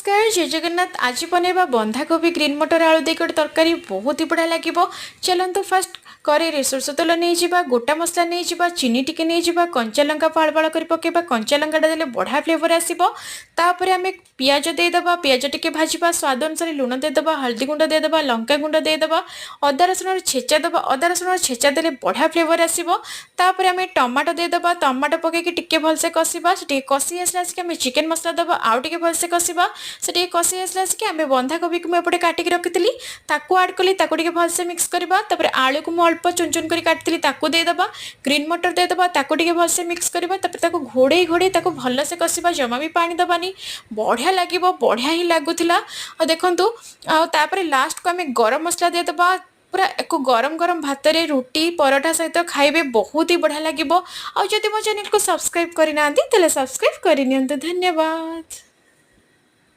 नमस्कार जय जगन्नाथ। आज बनैबा बंधाकोबी ग्रीन मटर आलू देके गोटे तरकारी बहुत ही बढ़िया लगे। चलतु फास्ट कड़े सोरष तेल नहीं जावा, गोटा मसला नहीं जावा, चीनी टिके नहीं जावा, कंचा लंका फाड़ फाड़ कर पकेबा। कंचा लंकाटा देले बढ़िया फ्लेवर आसीबो। तापर आमे पियाज देदेबा, पियाज टिके भाजिबा, स्वाद अनुसार लुण देदेबा, हल्दी गुंड देदेबा, लंका गुंड देदेबा, अदा रसुण छेचा देबा। अदा रसुण छेचा देले बढ़िया फ्लेवर आसीबो। तापर आमे टमाटो देदेबा, टमाटो पकेकी टिके भलसे कसिबा। से कषि आसला आमे चिकेन मसला देबा, आउ टिके भलसे कसिबा। से कषि आसला आमे बंधाकोबी को मुझे काटिक रखी ताकू आड कली, ताकू टिके भलसे मिक्स करबा। तापर आलू को मु अल्प चुन चुन कर काटली ताकू देदेबा। ग्रीन मटर देदेबा, ताकू टिके भलसे मिक्स करबा। तापर ताकू घोड़े घोड़े ताकू भलसे कसिबा, जमा भी पानी दबानी। बढ़िया लागिबो, बढ़िया ही लागुथिला। देखंतु तापर लास्ट को आमे गरम मसला देदेबा। पूरा एक गरम गरम भात रे रोटी परोठा सहित खाइबे, बहुत ही बढ़िया लगे। और जदि मो चैनल को सब्सक्राइब करना सब्सक्राइब करनी। धन्यवाद।